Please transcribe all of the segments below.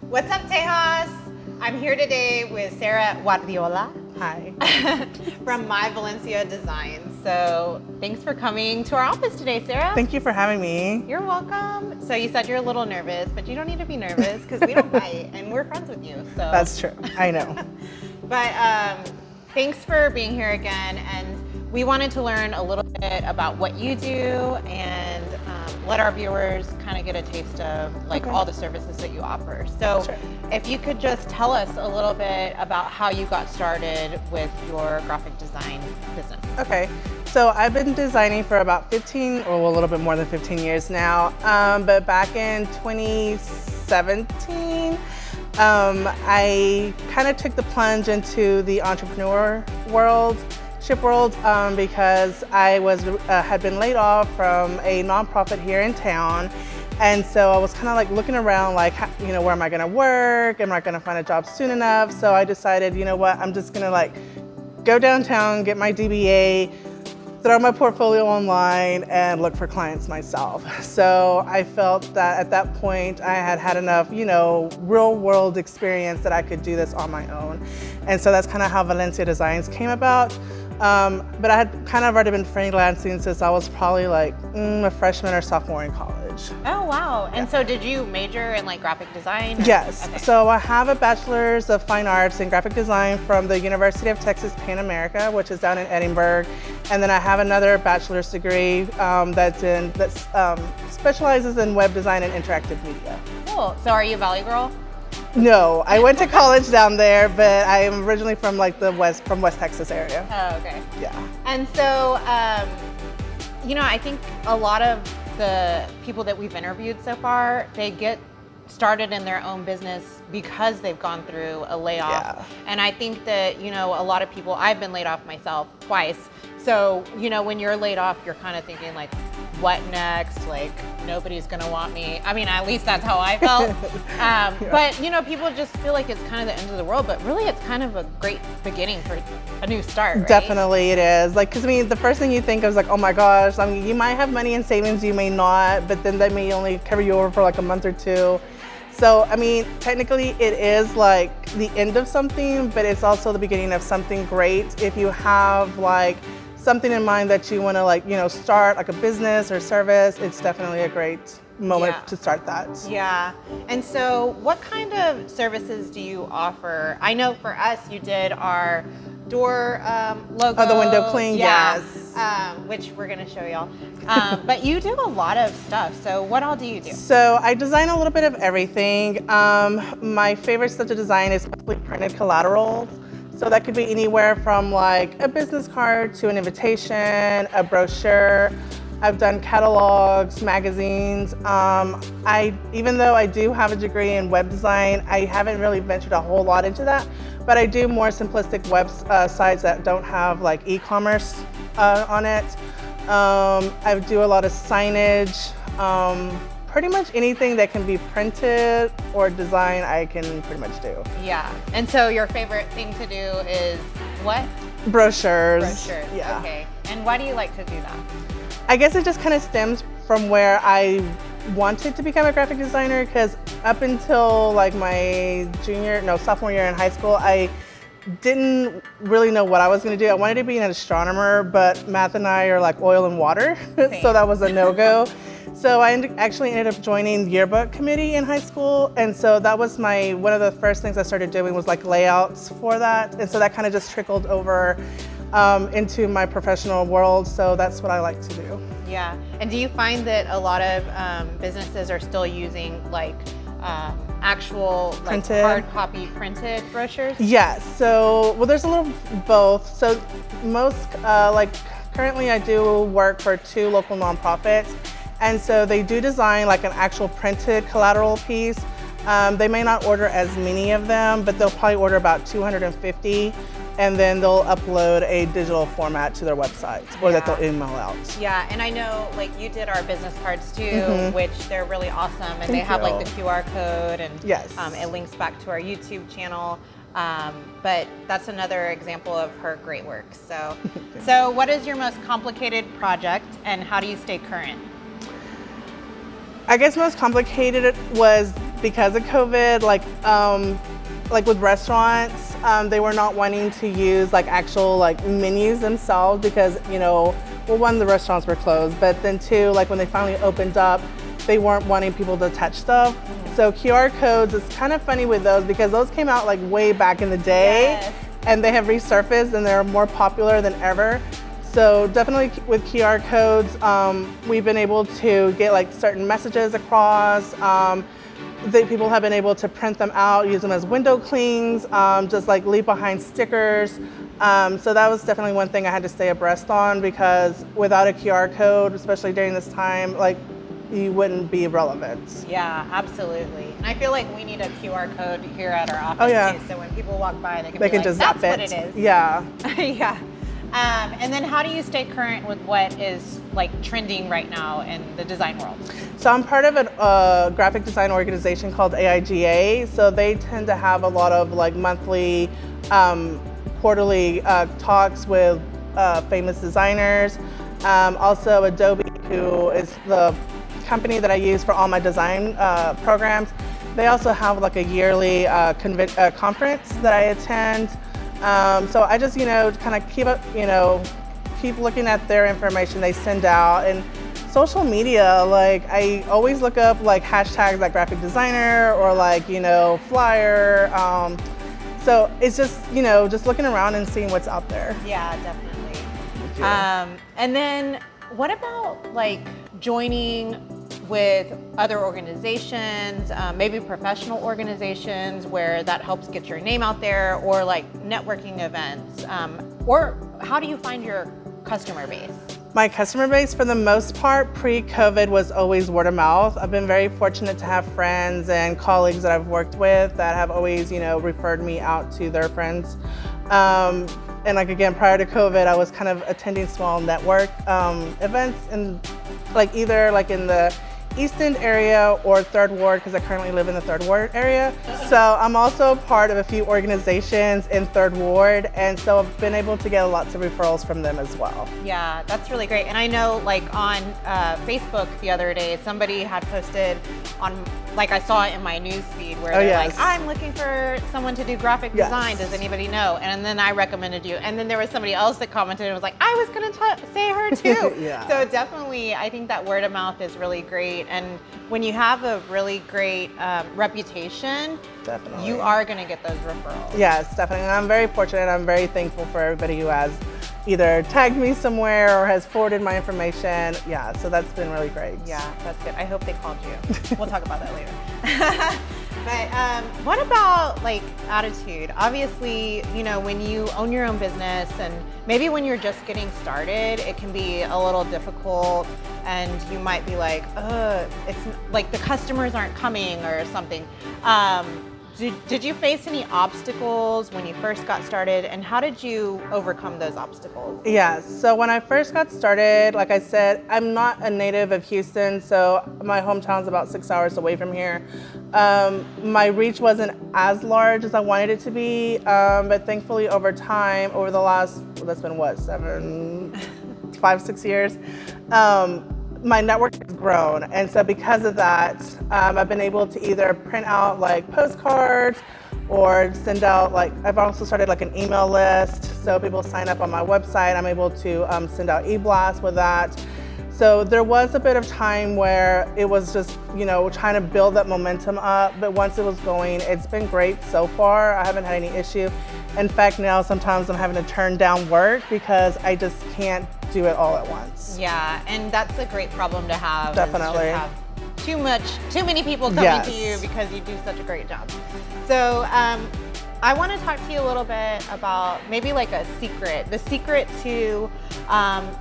What's up, Tejas? I'm here today with Sarah Guardiola. Hi. From My Valencia Designs. So thanks for coming to our office today, Sarah. Thank you for having me. You're welcome. So you said you're a little nervous, but you don't need to be nervous because we don't bite and we're friends with you. So That's true. I know. But thanks for being here again. And we wanted to learn a little bit about what you do and let our viewers kind of get a taste of all the services that you offer. So Sure. if you could just tell us a little bit about how you got started with your graphic design business. Okay. So I've been designing for about 15 or a little bit more than 15 years now. But back in 2017, I kind of took the plunge into the entrepreneur world because I had been laid off from a nonprofit here in town. And so I was kind of looking around where am I going to work? Am I going to find a job soon enough? So I decided, you know what, I'm just going to go downtown, get my DBA, throw my portfolio online and look for clients myself. So I felt that at that point I had had enough, real world experience that I could do this on my own. And so that's kind of how Valencia Designs came about. But I had kind of already been freelancing since I was probably a freshman or sophomore in college. Oh, wow. And so did you major in graphic design? Yes. Okay. So I have a bachelor's of fine arts in graphic design from the University of Texas Pan America, which is down in Edinburgh. And then I have another bachelor's degree that specializes in web design and interactive media. Cool. So are you a Valley girl? No, I went to college down there, but I am originally from West Texas area. Oh, okay. Yeah. And so, I think a lot of the people that we've interviewed so far, they get started in their own business because they've gone through a layoff. Yeah. And I think that, a lot of people, I've been laid off myself twice. So, when you're laid off, you're kind of thinking what next? Nobody's gonna want me. I mean, at least that's how I felt. Yeah. But, people just feel like it's kind of the end of the world, but really it's kind of a great beginning for a new start, right? Definitely it is. Because the first thing you think of is oh my gosh, you might have money in savings, you may not, but then they may only cover you over for a month or two. So, technically it is the end of something, but it's also the beginning of something great. If you have something in mind that you want to start a business or service, it's definitely a great moment to start that. Yeah. And so what kind of services do you offer? I know for us, you did our door logo. Oh, the window cling, yes. Which we're going to show y'all. But you do a lot of stuff. So what all do you do? So I design a little bit of everything. My favorite stuff to design is printed collaterals. So that could be anywhere from a business card to an invitation, a brochure. I've done catalogs, magazines. Even though I do have a degree in web design, I haven't really ventured a whole lot into that, but I do more simplistic websites that don't have e-commerce on it. I do a lot of signage. Pretty much anything that can be printed or designed, I can pretty much do. Yeah. And so your favorite thing to do is what? Brochures. Brochures. Yeah. Okay. And why do you like to do that? I guess it just kind of stems from where I wanted to become a graphic designer, because up until my sophomore year in high school, I didn't really know what I was going to do. I wanted to be an astronomer, but math and I are oil and water, so that was a no-go. So I actually ended up joining the yearbook committee in high school, and so that was one of the first things I started doing was layouts for that, and so that kind of just trickled over into my professional world, so that's what I like to do. Yeah. And do you find that a lot of businesses are still using actual Printed. hard copy printed brochures? Yes. So, there's a little both. So most, currently I do work for 2 local nonprofits. And so they do design an actual printed collateral piece. They may not order as many of them, but they'll probably order about 250. And then they'll upload a digital format to their website or that they'll email out. Yeah, and I know you did our business cards too, which they're really awesome. And they have the QR code and it links back to our YouTube channel. But that's another example of her great work. So what is your most complicated project and how do you stay current? I guess most complicated was because of COVID, like with restaurants, they were not wanting to use like actual like menus themselves because, well, one, the restaurants were closed, but then two, like when they finally opened up, they weren't wanting people to touch stuff. So QR codes, it's kind of funny with those because those came out like way back in the day. Yes. And they have resurfaced and they're more popular than ever. So definitely with QR codes, we've been able to get like certain messages across. People have been able to print them out, use them as window clings, just like leave behind stickers. So that was definitely one thing I had to stay abreast on because without a QR code, especially during this time, like you wouldn't be relevant. Yeah, absolutely. And I feel like we need a QR code here at our office too. So when people walk by, they can be like, just that's zap what it is. Yeah. Yeah. And then how do you stay current with what is like trending right now in the design world? So I'm part of a graphic design organization called AIGA. So they tend to have a lot of like monthly, quarterly talks with famous designers. Also Adobe, who is the company that I use for all my design programs. They also have like a yearly conference that I attend. So I just, kind of keep looking at their information they send out. And social media, like I always look up like hashtags like graphic designer or like, flyer. So it's just, just looking around and seeing what's out there. Yeah, definitely. And then what about like joining with other organizations, maybe professional organizations where that helps get your name out there, or like networking events, or how do you find your customer base? My customer base, for the most part, pre-COVID was always word of mouth. I've been very fortunate to have friends and colleagues that I've worked with that have always, referred me out to their friends. And like again, prior to COVID, I was kind of attending small network events and like either like in the East End area or Third Ward, because I currently live in the Third Ward area. So I'm also part of a few organizations in Third Ward, and so I've been able to get lots of referrals from them as well. Yeah, that's really great. And I know like on Facebook the other day, somebody had posted on, like I saw it in my news feed where they're like, I'm looking for someone to do graphic design. Does anybody know? And then I recommended you. And then there was somebody else that commented and was like, I was gonna say her too. So definitely, I think that word of mouth is really great. And when you have a really great reputation, you are gonna get those referrals. Yes, definitely. And I'm very fortunate. I'm very thankful for everybody who has either tagged me somewhere or has forwarded my information. Yeah, so that's been really great. Yeah, that's good. I hope they called you. We'll talk about that later. But what about like attitude? Obviously, when you own your own business and maybe when you're just getting started, it can be a little difficult and you might be like, it's like the customers aren't coming or something. Did you face any obstacles when you first got started, and how did you overcome those obstacles? Yeah, so when I first got started, like I said, I'm not a native of Houston, so my hometown's about 6 hours away from here. My reach wasn't as large as I wanted it to be, but thankfully over time, over the last, that's been what, 5, 6 years, my network has grown, and so because of that, I've been able to either print out like postcards or send out I've also started like an email list, so people sign up on my website. I'm able to send out e-blasts with that. So there was a bit of time where it was just, trying to build that momentum up, but once it was going, it's been great so far. I haven't had any issue. In fact, now sometimes I'm having to turn down work because I just can't do it all at once. Yeah, and that's a great problem to have. Definitely. Have too many people coming to you because you do such a great job. So I want to talk to you a little bit about maybe like the secret to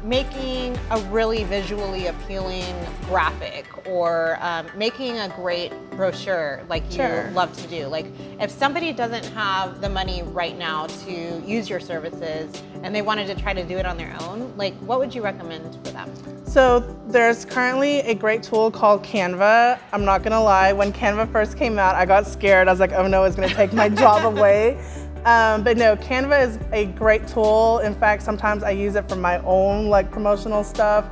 making a really visually appealing graphic or making a great brochure like you love to do. Like if somebody doesn't have the money right now to use your services and they wanted to try to do it on their own, like what would you recommend for them? So there's currently a great tool called Canva. I'm not gonna lie, when Canva first came out, I got scared. I was like, oh no, it's gonna take my job away. But no, Canva is a great tool. In fact, sometimes I use it for my own promotional stuff.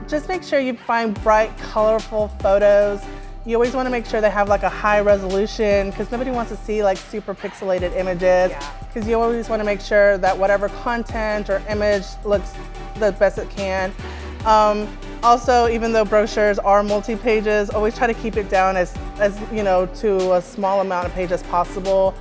Just make sure you find bright, colorful photos. You always want to make sure they have like a high resolution because nobody wants to see like super pixelated images. Because you always want to make sure that whatever content or image looks the best it can. Also, even though brochures are multi-pages, always try to keep it down as you know, to a small amount of page as possible.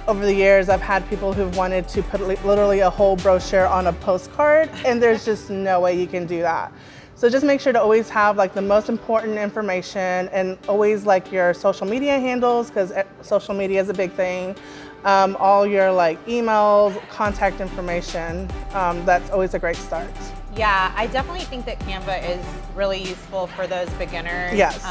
Over the years, I've had people who've wanted to put literally a whole brochure on a postcard, and there's just no way you can do that. So just make sure to always have like the most important information, and always like your social media handles, because social media is a big thing. All your like emails, contact information, that's always a great start. Yeah, I definitely think that Canva is really useful for those beginners. Yes.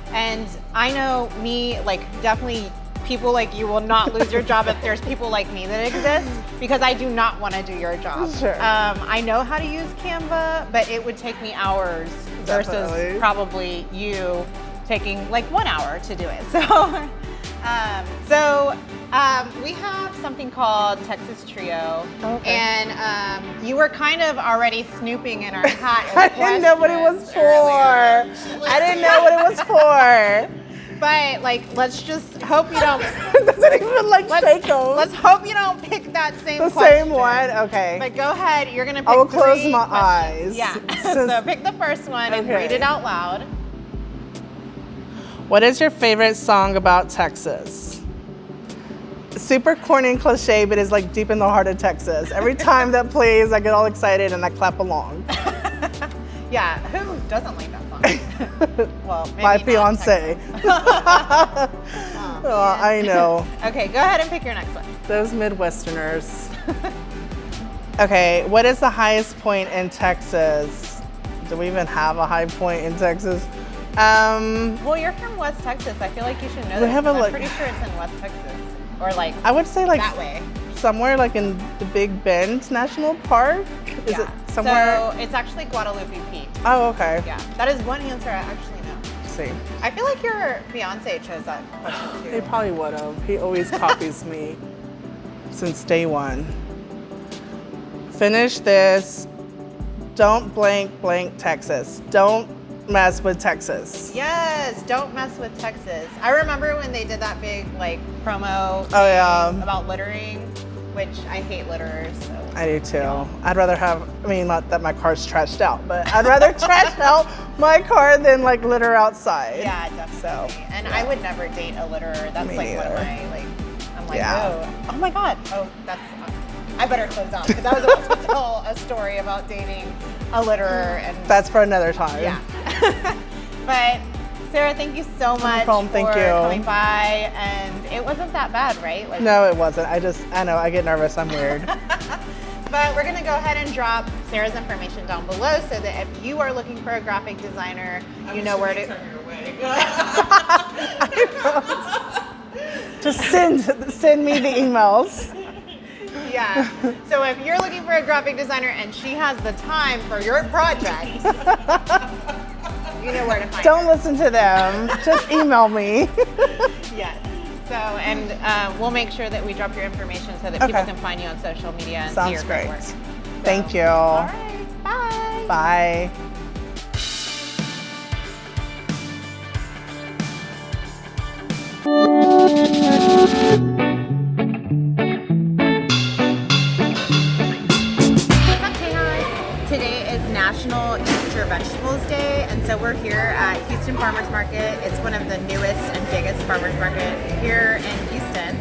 And I know me, like definitely people like you will not lose your job if there's people like me that exist, because I do not want to do your job. Sure. I know how to use Canva, but it would take me hours versus probably you taking like 1 hour to do it. So, we have something called Texas Trio, and you were kind of already snooping in our hat. I didn't know what it was for. I didn't know what it was for. But like, let's just hope you don't. It doesn't even like shake those. Let's hope you don't pick that same question. The same one, okay. But go ahead, you're gonna pick I will close my questions. eyes. Yeah, so pick the first one and read it out loud. What is your favorite song about Texas? Super corny and cliche, but it's like deep in the heart of Texas. Every time that plays, I get all excited and I clap along. Yeah, who doesn't like that song? Well, maybe my fiance. Oh, I know. Okay, go ahead and pick your next one. Those Midwesterners. Okay, what is the highest point in Texas? Do we even have a high point in Texas? Well, you're from West Texas. I feel like you should know that. I'm pretty sure it's in West Texas. Or like, I would say like that way. Somewhere like in the Big Bend National Park? Is it somewhere? So it's actually Guadalupe Peak. Oh, okay. Yeah, that is one answer I actually know. See. I feel like your fiance chose that question too. He probably would have. He always copies me since day one. Finish this. Don't blank Texas. Don't mess with Texas. Yes, don't mess with Texas. I remember when they did that big like promo about littering, which I hate litterers. So. I do too. I'd rather have, I mean, not that my car's trashed out, but I'd rather trash out my car than like litter outside. Yeah, definitely. And I would never date a litterer. That's like one of my, like, I'm like, oh my God. Oh, that's, I better close out because I was about to tell a story about dating a litterer. And that's for another time. Yeah. But Sarah, thank you so much for coming by, and it wasn't that bad, right? Like, no, it wasn't. I know, I get nervous, I'm weird. But we're gonna go ahead and drop Sarah's information down below so that if you are looking for a graphic designer, you know where to turn your way. Just send me the emails. Yeah. So if you're looking for a graphic designer and she has the time for your project, you know where to find her. Don't listen to them. Just email me. Yes. So, and we'll make sure that we drop your information so that people can find you on social media and see your great work. Thank you. All right. Bye. Bye. National Eat Your Vegetables Day, and so we're here at Houston Farmers Market. It's one of the newest and biggest farmers market here in Houston,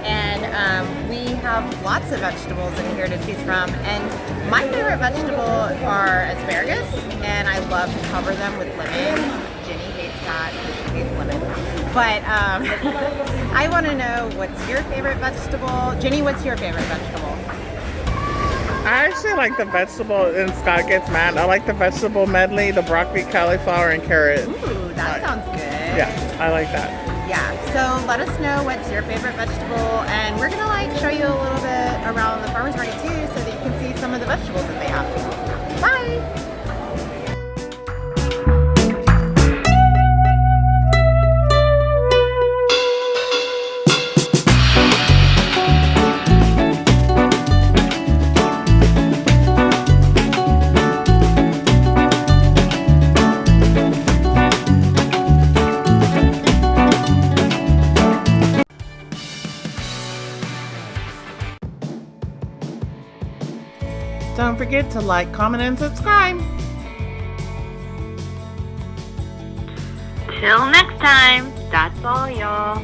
and we have lots of vegetables in here to choose from, and my favorite vegetable are asparagus, and I love to cover them with lemon. Jenny hates that because she hates lemon, but I want to know, what's your favorite vegetable? Jenny, what's your favorite vegetable? I actually like the vegetable, and Scott gets mad. I like the vegetable medley, the broccoli, cauliflower, and carrot. Ooh, that sounds good. Yeah, I like that. Yeah, so let us know what's your favorite vegetable, and we're gonna like show you a little bit around the farmer's market too, so that you can see some of the vegetables that they have. Bye! Don't forget to like, comment, and subscribe. Till next time, that's all, y'all.